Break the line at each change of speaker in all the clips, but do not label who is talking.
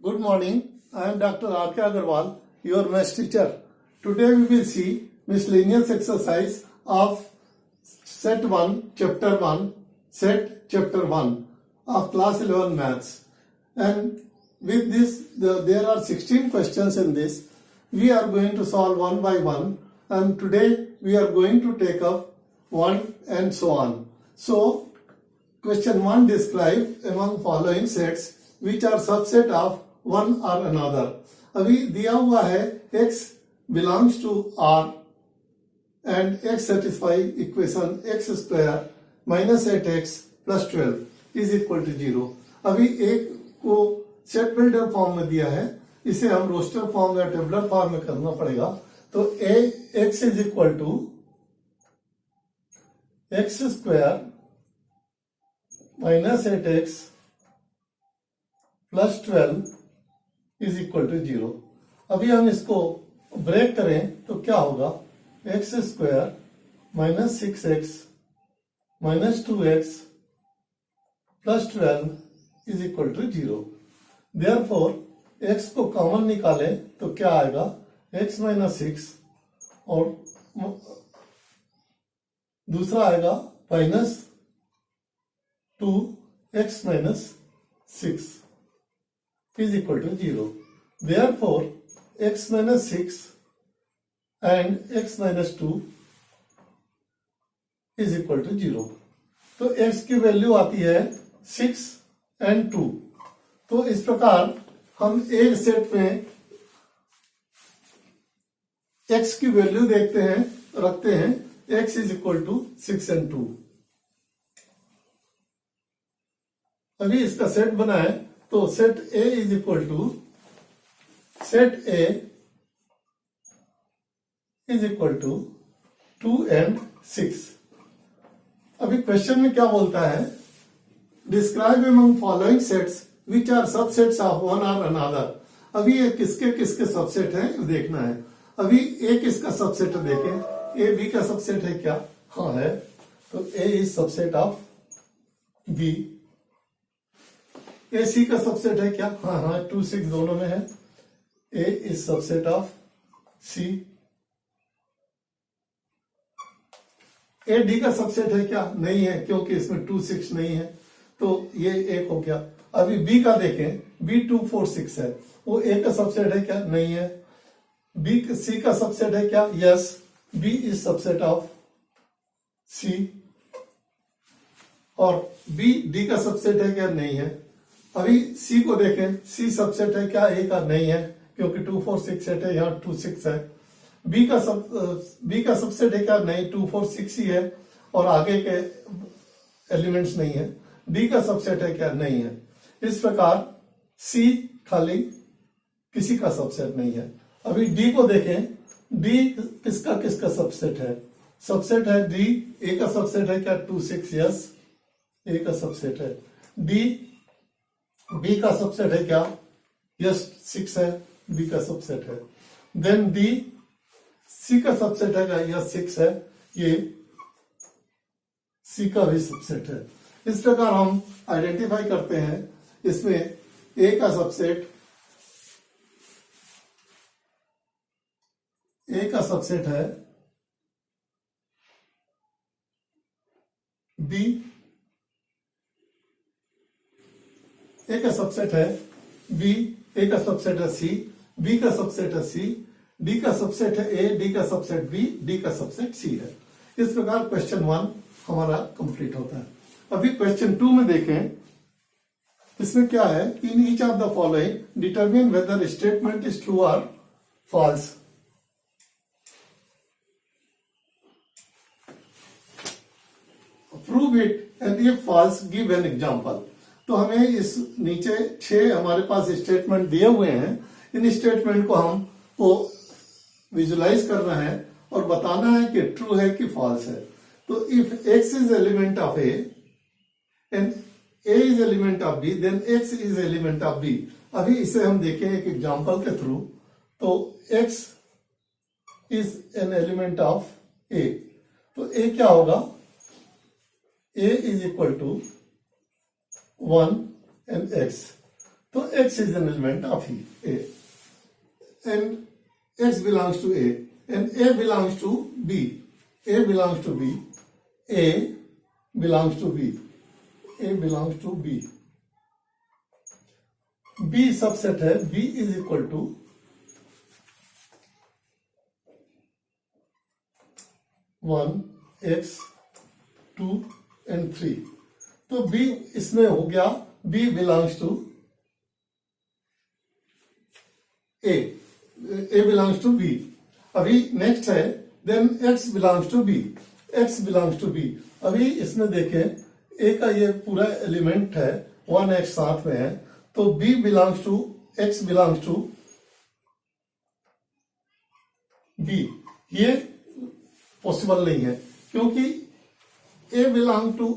Good morning. I am Dr. R.K. Agarwal, your maths teacher. Today we will see miscellaneous exercise of Set 1, Chapter 1, Set Chapter 1 of Class 11 Maths. And with this, there are 16 questions in this. We are going to solve one by one. And today we are going to take up one and so on. So, question 1 describe among following sets which are subset of one or another. अभी दिया हुआ है x belongs to R and x satisfy equation x square minus 8x plus 12 is equal to 0. अभी एक को set builder form में दिया है, इसे हम रोस्टर फॉर्म या टेबलर फॉर्म में करना पड़ेगा. तो x is equal to x square minus 8x plus 12 is equal to 0. अभी हम इसको ब्रेक करें तो क्या होगा, x square minus 6x minus 2x plus 12 is equal to 0. Therefore x को कॉमन निकालें तो क्या आएगा, x माइनस 6 और दूसरा आएगा minus 2x minus 6 is equal to 0. Therefore, x minus 6 and x minus 2 is equal to 0. तो x की वैल्यू आती है 6 and 2. तो इस प्रकार हम एक सेट में x की वैल्यू देखते हैं, रखते हैं x is equal to 6 and 2. अभी इसका सेट बना है तो set A is equal to set A is equal to 2 and 6. अभी क्वेश्चन में क्या बोलता है, describe among following sets which are subsets of one और अनदर. अभी ये किसके किसके सबसेट है देखना है. अभी A किसका सबसेट है देखें, A B का सबसेट है क्या, हाँ है. तो A is subset of B. ए सी का सबसेट है क्या, हाँ 2 6 दोनों में है. A is subset of C. A D का सबसेट है क्या, नहीं है क्योंकि इसमें 2 6 नहीं है, तो ये एक हो गया. अभी बी का देखें, बी 2 4 6 है, वो ए का सबसेट है क्या, नहीं है. बी सी का सबसेट है क्या, yes, B is subset of C. और बी डी का सबसेट है क्या, नहीं है. अभी C को देखें, C सबसेट है क्या, A का नहीं है क्योंकि 2 4 6 सेट है, यहाँ 2 6 है. B का सबसेट है क्या, नहीं, 2 4 6 ही है और आगे के एलिमेंट्स नहीं है. D का सबसेट है क्या, नहीं है. इस प्रकार C खाली किसी का सबसेट नहीं है. अभी D को देखें, D किसका किसका सबसेट है, सबसेट है D. A का सबसेट है क्या, 2 6, यस, A का सबसेट है. D बी का सबसेट है क्या, यस 6 है, बी का सबसेट है. देन डी सी का सबसेट है क्या, यस 6 है, ये सी का भी सबसेट है. इस प्रकार हम आइडेंटिफाई करते हैं. इसमें ए का सबसेट, ए का सबसेट है बी, ए का सबसेट है बी, ए का सबसेट है सी, बी का सबसेट है सी, डी का सबसेट है ए, डी का सबसेट बी, डी का सबसेट सी है. इस प्रकार क्वेश्चन 1 हमारा कंप्लीट होता है. अभी क्वेश्चन 2 में देखें, इसमें क्या है, in each of the following determine whether statement is true और false. Prove it and if false give an example. तो हमें इस नीचे 6 हमारे पास स्टेटमेंट दिए हुए हैं. इन स्टेटमेंट को हमको विजुलाइज करना है और बताना है कि ट्रू है कि फॉल्स है. तो if x is element of a and a is element of b, then x is element of b. अभी इसे हम देखें एक एग्जांपल के थ्रू. तो x is an element of a. तो a क्या होगा, a is equal to 1 and x. तो x is an element of A and x belongs to A and A belongs to B. A belongs to B. A belongs to B. A belongs to B. B subset है. B is equal to 1, x, 2 and 3. तो B इसमें हो गया. B belongs to A. A belongs to B. अभी next है then x belongs to B. x belongs to B. अभी इसमें देखें A का ये पूरा एलिमेंट है 1x साथ में है तो B belongs to x belongs to B. ये पॉसिबल नहीं है क्योंकि A belong to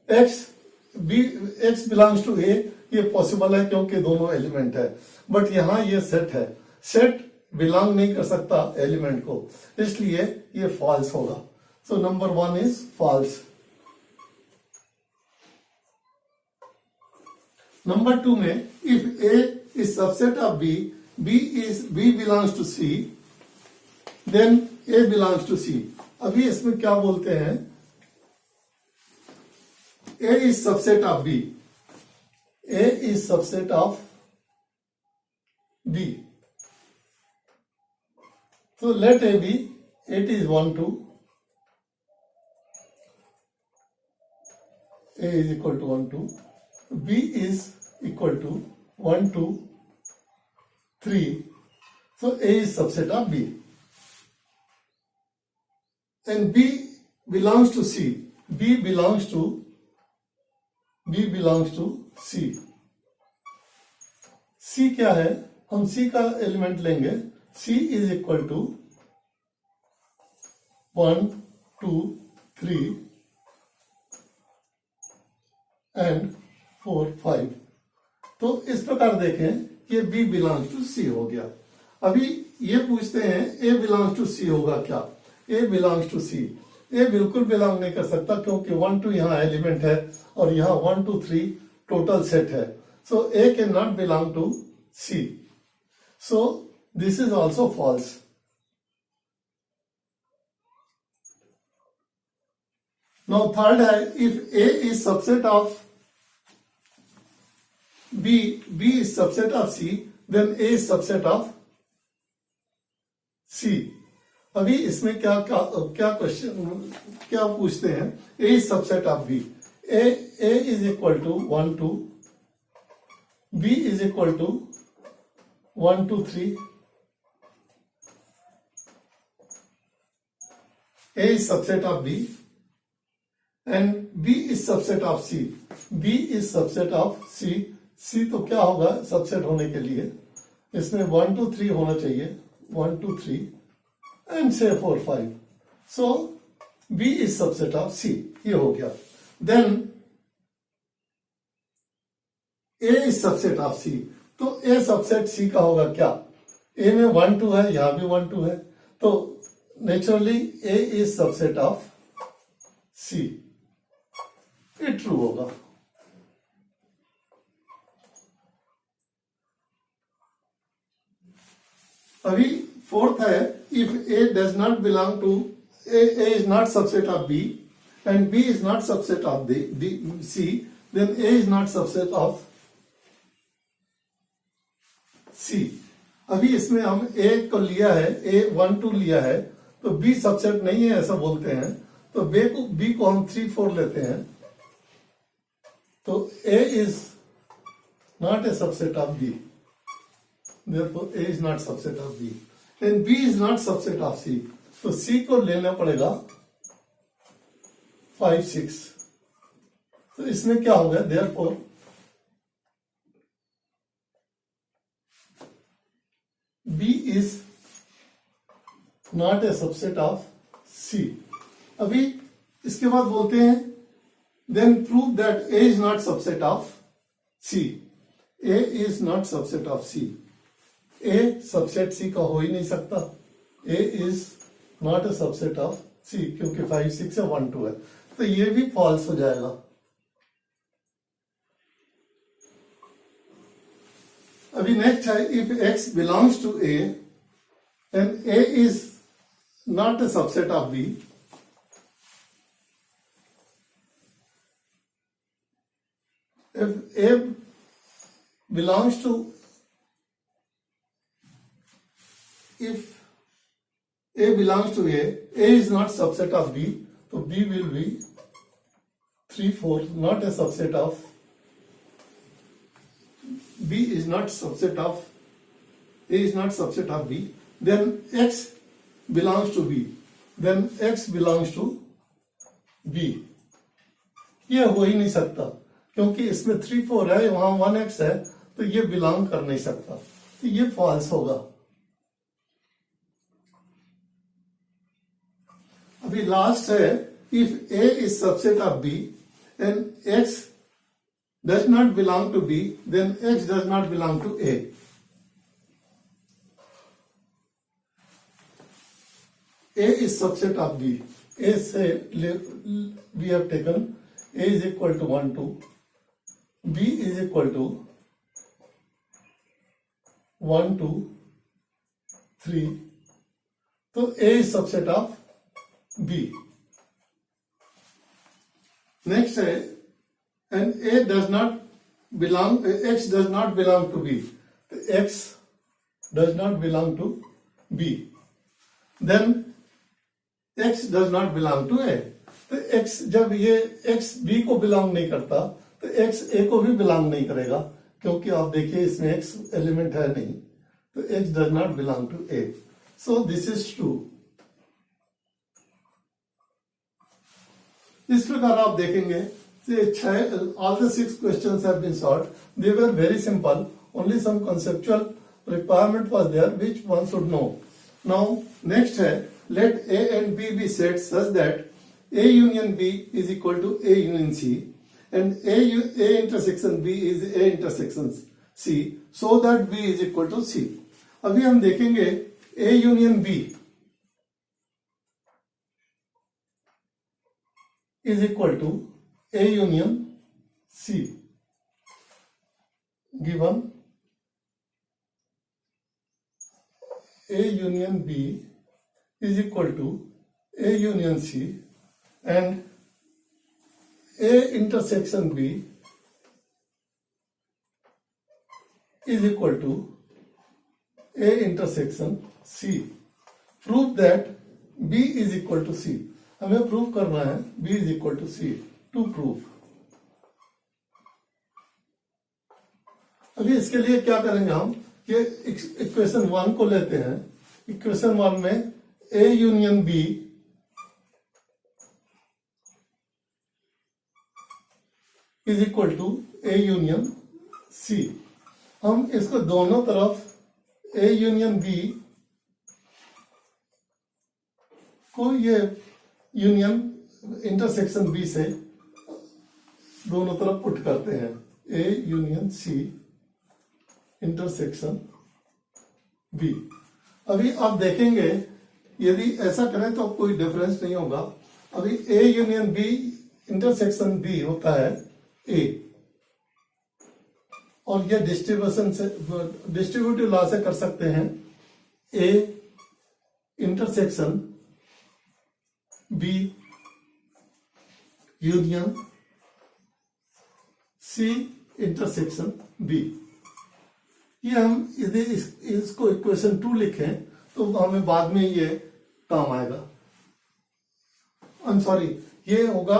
x B x belongs to A ये पॉसिबल है क्योंकि दोनों एलिमेंट है. बट यहां ये सेट है. सेट बिलोंग नहीं कर सकता एलिमेंट को इसलिए ये फॉल्स होगा. So number 1 is false. Number 2 में if A is subset of B, B belongs to C, then A belongs to C. अभी इसमें क्या बोलते हैं A is subset of B. A is subset of B. So let A be, it is 1, 2. A is equal to 1, 2. B is equal to 1, 2, 3. So A is subset of B. And B belongs to C. B belongs to C. C क्या है? हम C का element लेंगे. C is equal to 1, 2, 3 and 4, 5. तो इस प्रकार देखें कि B belongs to C हो गया. अभी ये पूछते हैं A belongs to C होगा क्या? A belongs to C. A बिल्कुल बिलोंग नहीं कर सकता क्योंकि 1, 2 यहाँ एलिमेंट है और यहाँ 1, 2, 3 टोटल सेट है. So A can not belong to C. So this is also false. Now third है if A is subset of B, B is subset of C, then A is subset of C. अभी इसमें क्या question क्या पूछते हैं? A is subset of B. A is equal to 1, 2. B is equal to 1, 2, 3. A is subset of B and B is subset of C. B is subset of C. C तो क्या होगा subset होने के लिए? इसमें 1, 2, 3 होना चाहिए. 1, 2, 3 and say 4, 5. So B is subset of C. ये हो गया. Then A is subset of C. तो A सबसेट C का होगा क्या? A में 1, 2 है, यहां भी 1, 2 है. तो naturally A is subset of C. ये ट्रू होगा. अभी फोर्थ है if A does not belong to A is not subset of B and B is not subset of the C, then A is not subset of C. अभी इसमें हम A को लिया है, A 1, 2 लिया है तो B सबसेट नहीं है ऐसा बोलते हैं. तो B को हम 3, 4 लेते हैं तो A is not a subset of B. Therefore A is not subset of B and B is not subset of C. तो C को लेना पड़ेगा 5, 6. तो इसमें क्या होगा? Therefore B is not a subset of C. अभी इसके बाद बोलते हैं then prove that A is not subset of C. A is not subset of C. A subset C का हो ही नहीं सकता. A is not a subset of C क्योंकि 5, 6 है, 1, 2 है. तो ये भी फॉल्स हो जाएगा. अभी नेक्स्ट है, if x belongs to a and a is not a subset of b, if a belongs to, if a belongs to a is not subset of b, so b will be 3 4, not a subset of, b is not subset of, a is not subset of b, then x belongs to b, then x belongs to b. ये हो ही नहीं सकता क्योंकि इसमें 3 4 है, वहां 1x है, तो ये बिलोंग कर नहीं सकता, तो ये फॉल्स होगा. अभी लास्ट है, if a is subset of b and x does not belong to b, then x does not belong to a. A is subset of b. A say we have taken a is equal to 1 2, b is equal to 1 2 3, तो a is subset of b. Next है, and a does not belong, x does not belong to b, x does not belong to b, then x does not belong to a. तो x, जब ये x b को belong नहीं करता तो x a को भी बिलोंग नहीं करेगा, क्योंकि आप देखिए इसमें x एलिमेंट है नहीं, तो x does not belong to a. So this is true. इस प्रकार आप देखेंगे all the 6 questions have been solved. They were very simple. Only some conceptual requirement was there which one should know. Now next है, let A and B be set such that A union B is equal to A union C and A intersection B is A intersection C, so that B is equal to C. अभी हम देखेंगे A union B is equal to A union C, given A union B is equal to A union C and A intersection B is equal to A intersection C. Prove that B is equal to C. हमें prove करना है B is equal to C. To prove. अभी इसके लिए क्या करेंगे हम, कि इक्वेशन 1 को लेते हैं. इक्वेशन 1 में A union B is equal to A union C. हम इसको दोनों तरफ A यूनियन B को ये यूनियन इंटरसेक्शन B से दोनों तरफ पुट करते हैं. A union C intersection B. अभी आप देखेंगे यदि ऐसा करें तो कोई डिफरेंस नहीं होगा. अभी A union B intersection B होता है A, और ये डिस्ट्रीब्यूशन से, डिस्ट्रीब्यूटिव लॉ से कर सकते हैं. A intersection B union C intersection B. ये हम यदि इसको इक्वेशन 2 लिखें तो हमें बाद में ये काम आएगा. आई एम सॉरी, ये होगा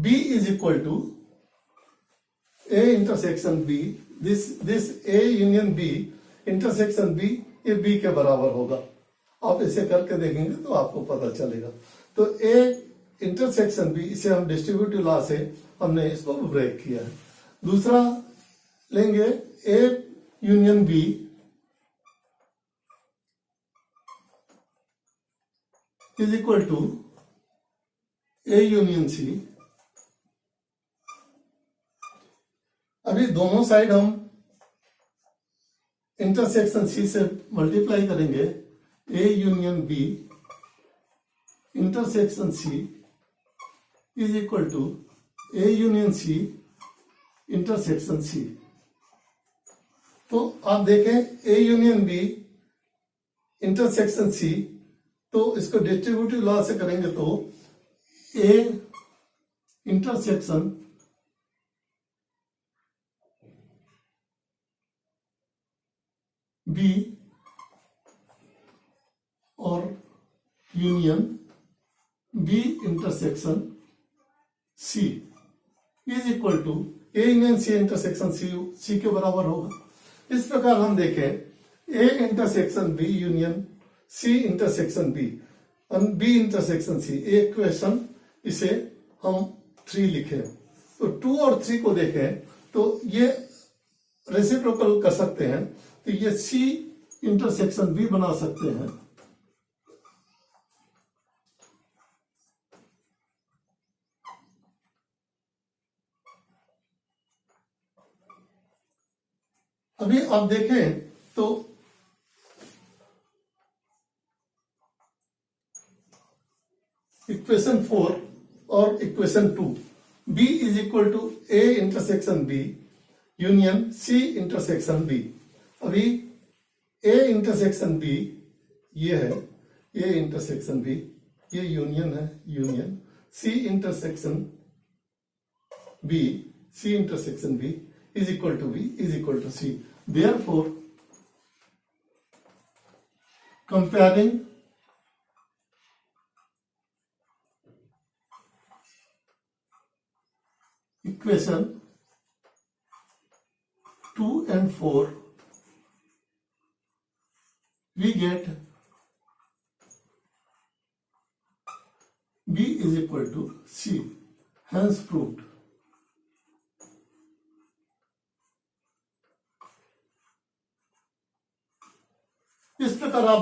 B is equal to A intersection B. This A union B intersection B, ये B के बराबर होगा. आप इसे करके देखेंगे तो आपको पता चलेगा. तो A इंटरसेक्शन B, इसे हम डिस्ट्रीब्यूटिव लॉ से हमने इसको ब्रेक किया है. दूसरा लेंगे A union B is equal to A union C. अभी दोनों साइड हम इंटरसेक्शन C से मल्टीप्लाई करेंगे. A union B intersection C is equal to A union C intersection C. तो आप देखें A union B intersection C, तो इसको डिस्ट्रीब्यूटिव लॉ से करेंगे तो ए इंटरसेक्शन बी और union B intersection C is equal to A union C intersection C के बराबर होगा। इस प्रकार हम देखें A intersection B union C intersection B B intersection C, एक क्वेश्चन इसे हम 3 लिखें, तो 2 और 3 को देखें तो ये रेसिप्रोकल कर सकते हैं, तो ये सी इंटरसेक्शन बी बना सकते हैं। अभी आप देखें तो इक्वेशन 4 और equation 2, B is equal to A intersection B union C intersection B. अभी ए इंटरसेक्शन बी ये है, ए इंटरसेक्शन बी ये यूनियन है, union C intersection B, C intersection B is equal to B is equal to C. Therefore, comparing equation 2 and 4, we get B is equal to C, hence proved। इस प्रकार आप